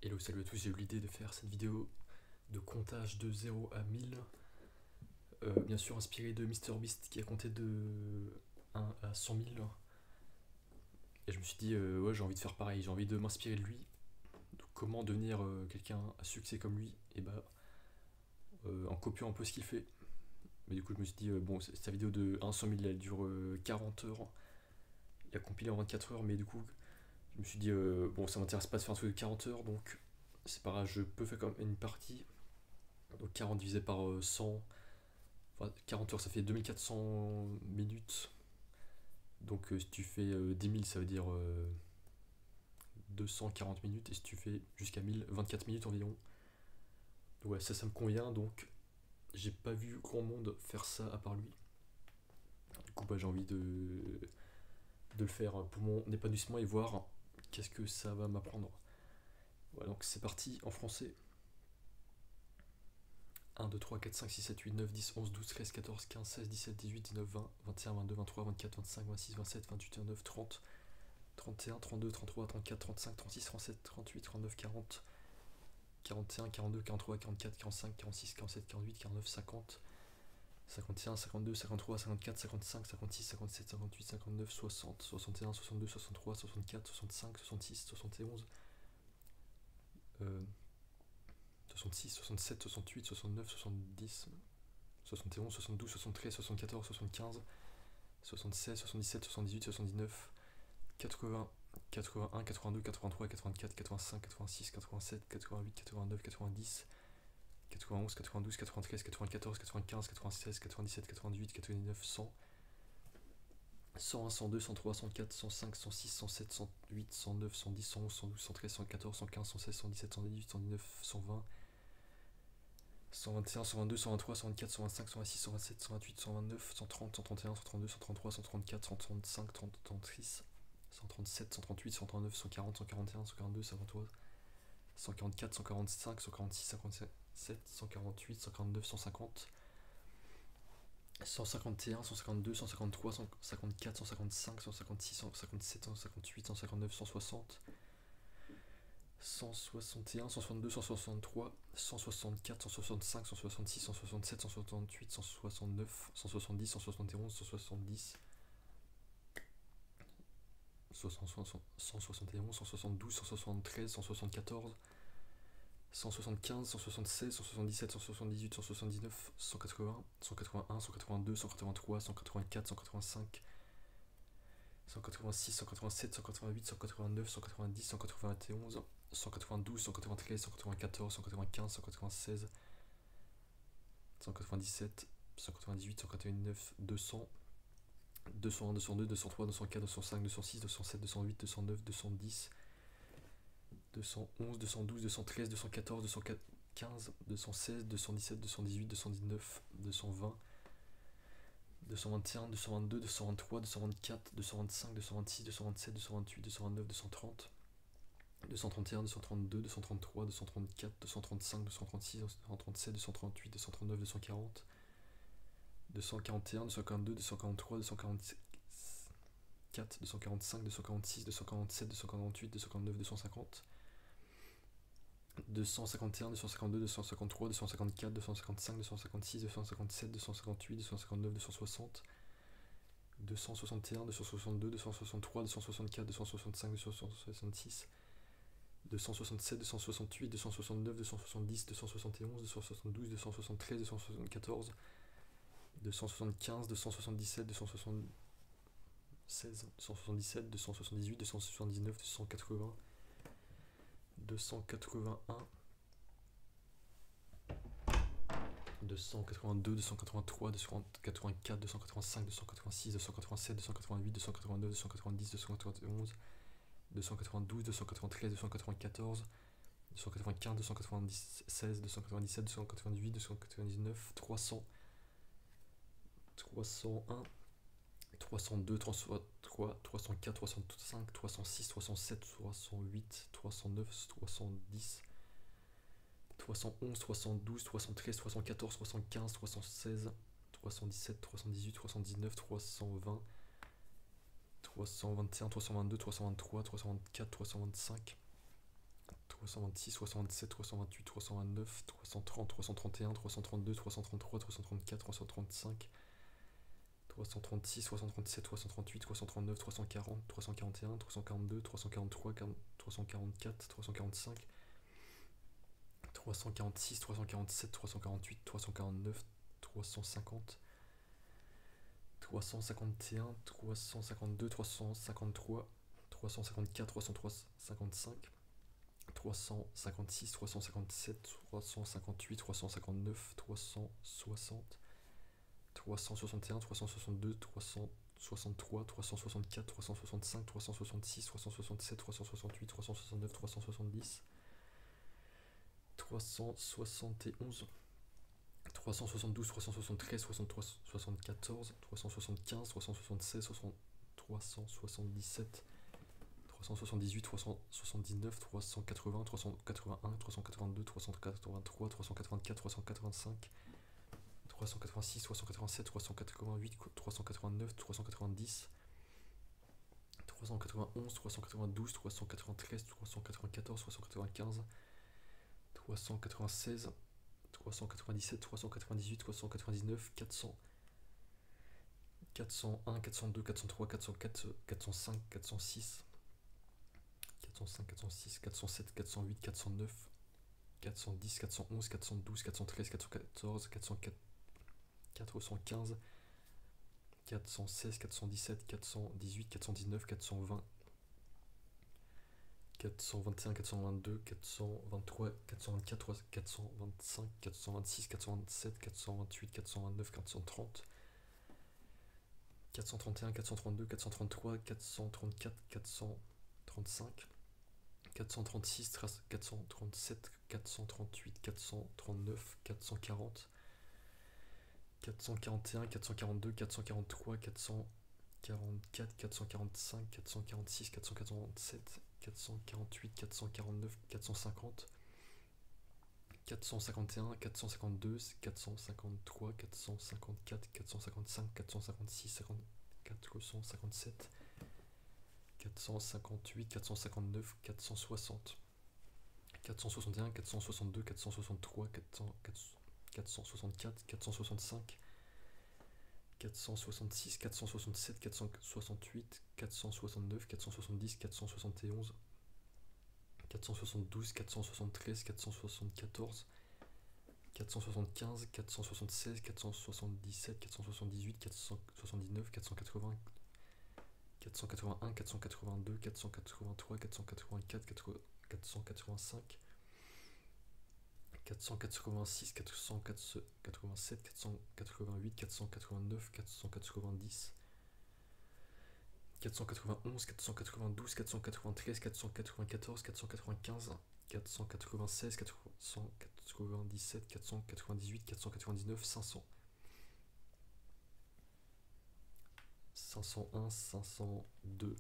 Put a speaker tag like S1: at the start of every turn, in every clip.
S1: Hello, salut à tous, j'ai eu l'idée de faire cette vidéo de comptage de 0 à 1000, bien sûr inspiré de MrBeast qui a compté de 1 à 100 000. Et je me suis dit, ouais, j'ai envie de faire pareil, j'ai envie de m'inspirer de lui. Donc, comment devenir quelqu'un à succès comme lui? Et bah, en copiant un peu ce qu'il fait. Mais du coup, je me suis dit, bon, sa vidéo de 1 à 100 000 elle dure 40 heures. Il a compilé en 24 heures, mais du coup, je me suis dit, bon, ça m'intéresse pas de faire un truc de 40 heures, donc c'est pas grave, je peux faire comme une partie. Donc 40 divisé par 100, enfin 40 heures ça fait 2400 minutes. Donc si tu fais 10 000 ça veut dire 240 minutes. Et si tu fais jusqu'à 1000, 24 minutes environ. Donc ouais, ça me convient. Donc j'ai pas vu grand monde faire ça à part lui. Du coup bah, j'ai envie de le faire pour mon épanouissement et voir qu'est-ce que ça va m'apprendre. Voilà, donc c'est parti en français. 1, 2, 3, 4, 5, 6, 7, 8, 9, 10, 11, 12, 13, 14, 15, 16, 17, 18, 19, 20, 21, 22, 23, 24, 25, 26, 27, 28, 29, 30, 31, 32, 33, 34, 35, 36, 37, 38, 39, 40, 41, 42, 43, 44, 45, 46, 47, 48, 49, 50, 51, 52, 53, 54, 55, 56, 57, 58, 59, 60, 61, 62, 63, 64, 65, 66, 71, 66, 67, 68, 69, 70, 71, 72, 73, 74, 75, 76, 77, 78, 79, 80, 81, 82, 83, 84, 85, 86, 87, 88, 89, 90, 91, 92, 93, 94, 95, 96, 97, 98, 99, 100, 101, 102, 103, 104, 105, 106, 107, 108, 109, 110, 111, 112, 113, 114, 115, 116, 117, 118, 119, 120, 121, 122, 123, 124, 125, 126, 127, 128, 129, 130, 131, 132, 133, 134, 135, 136, 137, 138, 139, 140, 141, 142, 143, 144, 145, 146, 147, 148, 149, 150, 151, 152, 153, 154, 155, 156, 157, 158, 159, 160, 161, 162, 163, 164, 165, 166, 167, 168, 169, 170, 171, 170, 171, 172, 173, 174, 175, 176, 177, 178, 179, 180, 181, 182, 183, 184, 185, 186, 187, 188, 189, 190, 191, 192, 193, 194, 195, 196, 197, 198, 189, 200, 201, 202, 203, 204, 205, 206, 207, 208, 209, 210, 211, 212, 213, 214, 215, 216, 217, 218, 219, 220, 221, 222, 223, 224, 225, 226, 227, 228, 229, 230, 231, 232, 233, 234, 235, 236, 237, 238, 239, 240, 241, 242, 243, 244, 245, 246, 247, 248, 249, 250, 251, 252, 253, 254, 255, 256, 257, 258, 259, 260, 261, 262, 263, 264, 265, 266, 267, 268, 269, 270, 271, 272, 273, 274, 275, 277, 276, 277, 278, 279, 280, 281, 282, 283, 284, 285, 286, 287, 288, 289, 290, 291, 292, 293, 294, 295, 296, 297, 298, 299, 300, 301, 302, 303, 304, 305, 306, 307, 308, 309, 310, 311, 312, 313, 314, 315, 316, 317, 318, 319, 320, 321, 322, 323, 324, 325, 326, 327, 328, 329, 330, 331, 332, 333, 334, 335, 336, 337, 338, 339, 340, 341, 342, 343, 344, 345, 346, 347, 348, 349, 350, 351, 352, 353, 354, 355, 356, 357, 358, 359, 360, 361, 362, 363, 364, 365, 366, 367, 368, 369, 370, 371, 372, 373, 63, 74, 375, 376, 377, 378, 379, 380, 381, 382, 383, 384, 385, 386, 387, 388, 389, 390, 391, 392, 393, 394, 395, 396, 397, 398, 399, 400, 401, 402, 403, 404, 405, 406, 405, 406, 407, 408, 409, 410, 411, 412, 413, 414, 404, 415, 416, 417, 418, 419, 420, 421, 422, 423, 424, 425, 426, 427, 428, 429, 430, 431, 432, 433, 434, 435, 436, 437, 438, 439, 440, 441, 442, 443, 444, 445, 446, 447, 448, 449, 450, 451, 452, 453, 454, 455, 456, 457, 458, 459, 460, 461, 462, 463, 464, 465, 466, 467, 468, 469, 470, 471, 472, 473, 474, 475, 476, 477, 478, 479, 480, 481, 482, 483, 484, 485, 486, 487, 488, 489, 490, 491, 492, 493, 494, 495, 496, 497, 498, 499, 500, 501, 502,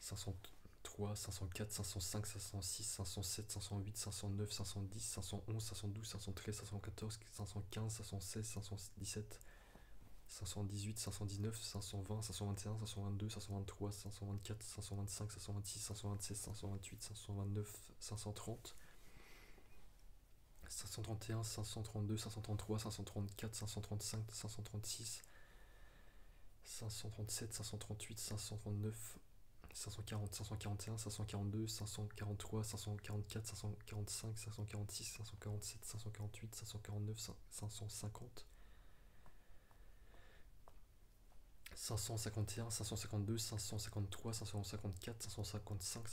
S1: 503, 504, 505, 506, 507, 508, 509, 510, 511, 512, 513, 514, 515, 516, 517, 518, 519, 520, 521, 522, 523, 524, 525, 526, 527, 528, 529, 530, 531, 532, 533, 534, 535, 536, 537, 538, 539, 540, 541, 542, 543, 544, 545, 546, 547, 548, 549, 550,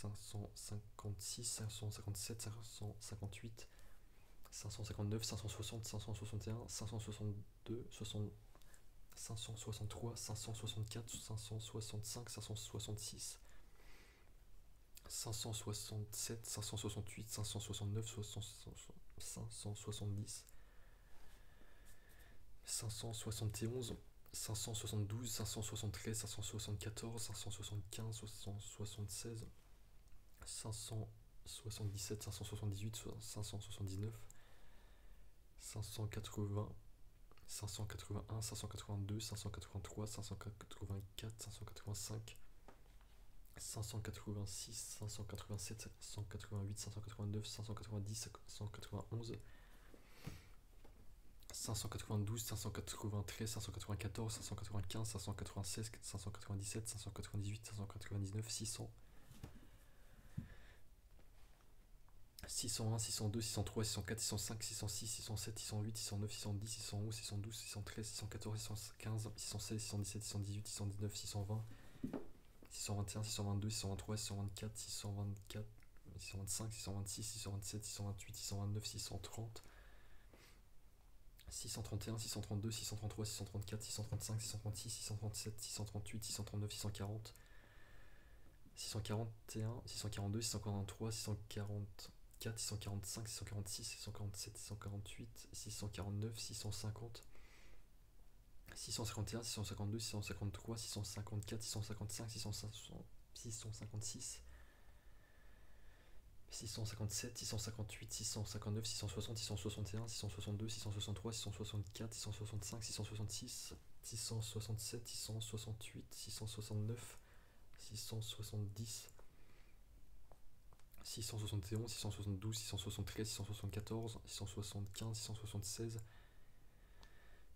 S1: 551, 552, 553, 554, 555, 556, 557, 558, 559, 560, 561, 562, 563, 564, 565, 566, 567, 568, 569, 570, 571, 572, 573, 574, 575, 576, 577, 578, 579, 580, 581, 582, 583, 584, 585, 586, 587, 588, 589, 590, 591, 592, 593, 594, 595, 596, 597, 598, 599, 600, 601, 602, 603, 604, 605, 606, 607, 608, 609, 610, 611, 612, 613, 614, 615, 616, 617, 618, 619, 620, 621, 622, 623, 624, 624, 625, 626, 627, 628, 629, 630, 631, 632, 633, 634, 635, 636, 637, 638, 639, 640, 641, 642, 643, 644, 645, 646, 647, 648, 649, 650, 651, 652, 653, 654, 655, 656, 657, 658, 659, 660, 661, 662, 663, 664, 665, 666, 667, 668, 669, 670, 671, 672, 673, 674, 675, 676,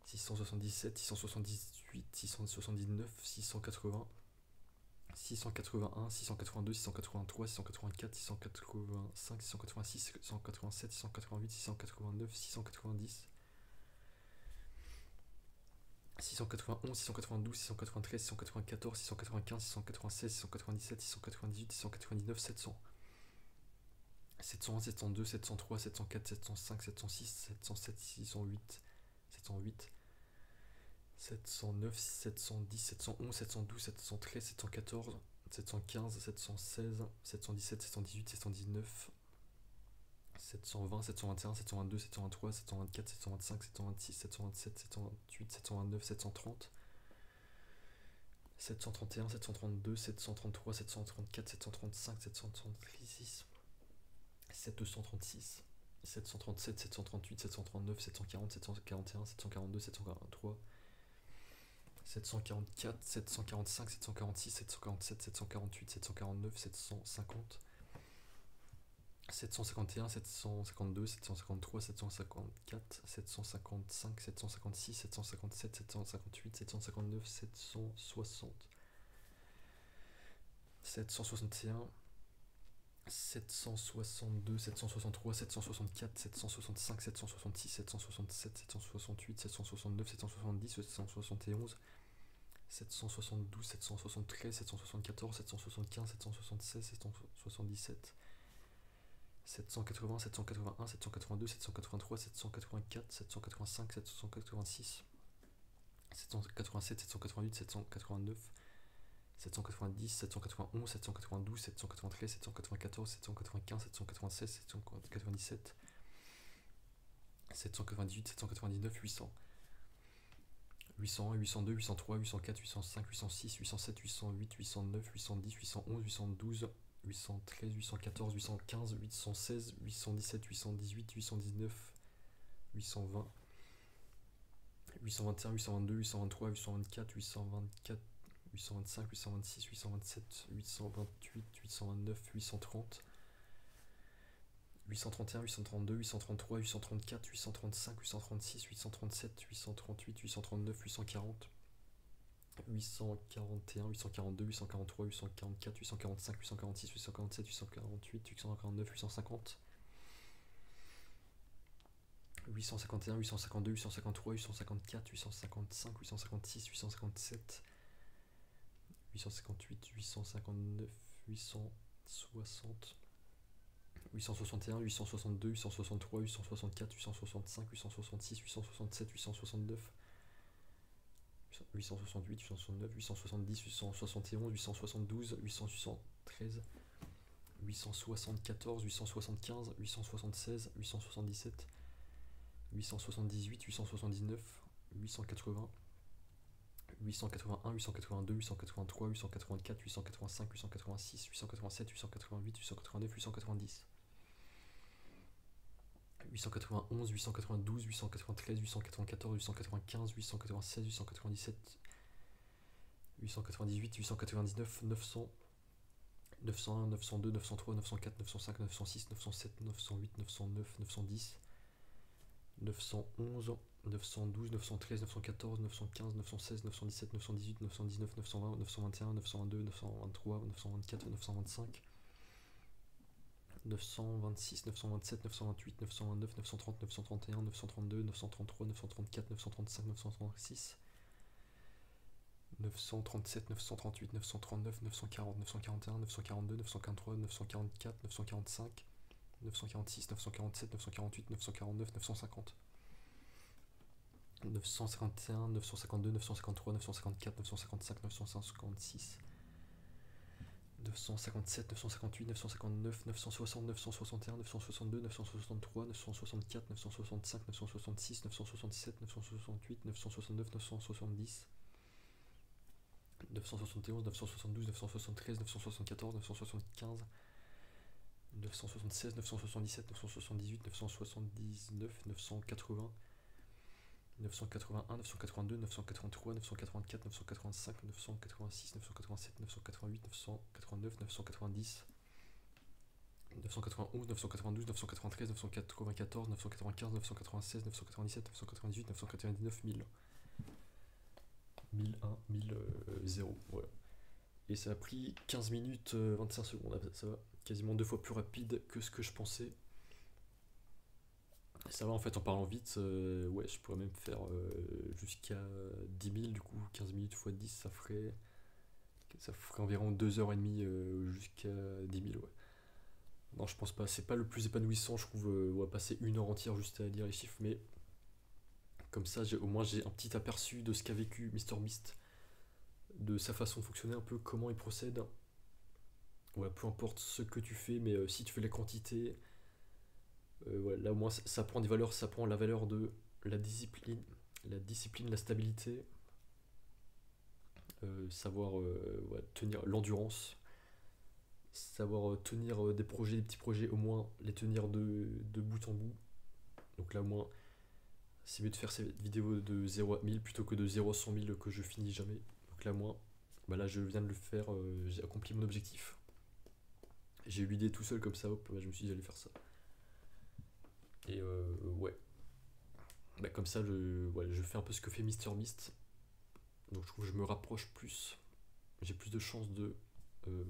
S1: 677, 678, 679, 680, 681, 682, 683, 684, 685, 686, 687, 688, 689, 690, 691, 692, 693, 694, 695, 696, 697, 698, 699, 700, 701, 702, 703, 704, 705, 706, 707, 608, 708, 709, 710, 711, 712, 713, 714, 715, 716, 717, 718, 719, 720, 721, 722, 723, 724, 725, 726, 727, 728, 729, 730, 731, 732, 733, 734, 735, 736, 736, 737, 738, 739, 740, 741, 742, 743, 744, 745, 746, 747, 748, 749, 750, 751, 752, 753, 754, 755, 756, 757, 758, 759, 760, 761, 762, 763, 764, 765, 766, 767, 768, 769, 770, 771, 772, 773, 774, 775, 776, 777, 780, 781, 782, 783, 784, 785, 786, 787, 788, 789, 790, 791, 792, 793, 794, 795, 796, 797, 798, 799, 800, 801, 802, 803, 804, 805, 806, 807, 808, 809, 810, 811, 812, 813, 814, 815, 816, 817, 818, 819, 820, 821, 822, 823, 824, 824, 825, 826, 827, 828, 829, 830, 831, 832, 833, 834, 835, 836, 837, 838, 839, 840, 841, 842, 843, 844, 845, 846, 847, 848, 849, 850, 851, 852, 853, 854, 855, 856, 857, 858, 859, 860, 861, 862, 863, 864, 865, 866, 867, 869, 868, 869, 870, 871, 872, 873, 874, 875, 876, 877, 878, 879, 880, 881, 882, 883, 884, 885, 886, 887, 888, 889, 890, 891, 892, 893, 894, 895, 896, 897, 898, 899, 900, 901, 902, 903, 904, 905, 906, 907, 908, 909, 910, 911, 912, 913, 914, 915, 916, 917, 918, 919, 920, 921, 922, 923, 924, 925, 926, 927, 928, 929, 930, 931, 932, 933, 934, 935, 936, 937, 938, 939, 940, 941, 942, 943, 944, 945, 946, 947, 948, 949, 950, 951, 952, 953, 954, 955, 956, 957, 958, 959, 960, 961, 962, 963, 964, 965, 966, 967, 968, 969, 970, 971, 972, 973, 974, 975, 976, 977, 978, 979, 980, 981, 982, 983, 984, 985, 986, 987, 988, 989, 990, 991, 992, 993, 994, 995, 996, 997, 998, 999, 1000. 1001, 1000, voilà. Et ça a pris 15 minutes 25 secondes, ça va quasiment 2 fois plus rapide que ce que je pensais. Ça va en fait en parlant vite, ouais je pourrais même faire jusqu'à 10 000 du coup, 15 minutes x 10 ça ferait environ 2h30 jusqu'à 10 000 ouais. Non je pense pas, c'est pas le plus épanouissant je trouve, on va passer 1 heure entière juste à lire les chiffres, mais comme ça au moins j'ai un petit aperçu de ce qu'a vécu MrBeast, de sa façon de fonctionner un peu, comment il procède. Ouais, peu importe ce que tu fais, mais si tu fais les quantités, ouais, là au moins ça prend des valeurs, ça prend la valeur de la discipline, la stabilité, savoir ouais, tenir l'endurance, savoir tenir des projets, des petits projets, au moins les tenir de bout en bout. Donc là au moins c'est mieux de faire cette vidéo de 0 à 1000 plutôt que de 0 à 100 000 que je finis jamais. Donc là au moins, bah là je viens de le faire, j'ai accompli mon objectif. J'ai eu l'idée tout seul comme ça, hop, bah, je me suis dit j'allais faire ça. Et ouais, bah, comme ça ouais, je fais un peu ce que fait MrBeast. Donc je trouve que je me rapproche plus, j'ai plus de chances de euh,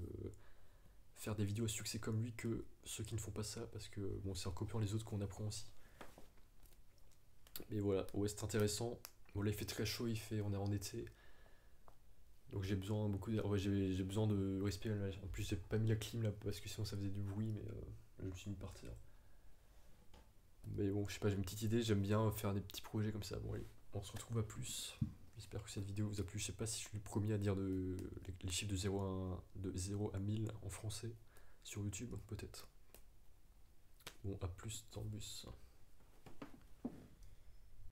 S1: faire des vidéos à succès comme lui que ceux qui ne font pas ça, parce que bon, c'est en copiant les autres qu'on apprend aussi. Mais voilà, ouais, c'est intéressant. Bon, là il fait très chaud, on est en été, donc j'ai besoin beaucoup d'air. Ouais, j'ai besoin de respirer. En plus, j'ai pas mis la clim là parce que sinon ça faisait du bruit, mais je me suis mis par terre. Mais bon, je sais pas, j'ai une petite idée, j'aime bien faire des petits projets comme ça. Bon, allez, on se retrouve à plus. J'espère que cette vidéo vous a plu. Je sais pas si je suis le premier à dire les chiffres de 0 à 1000 en français sur YouTube, peut-être. Bon, à plus dans le bus.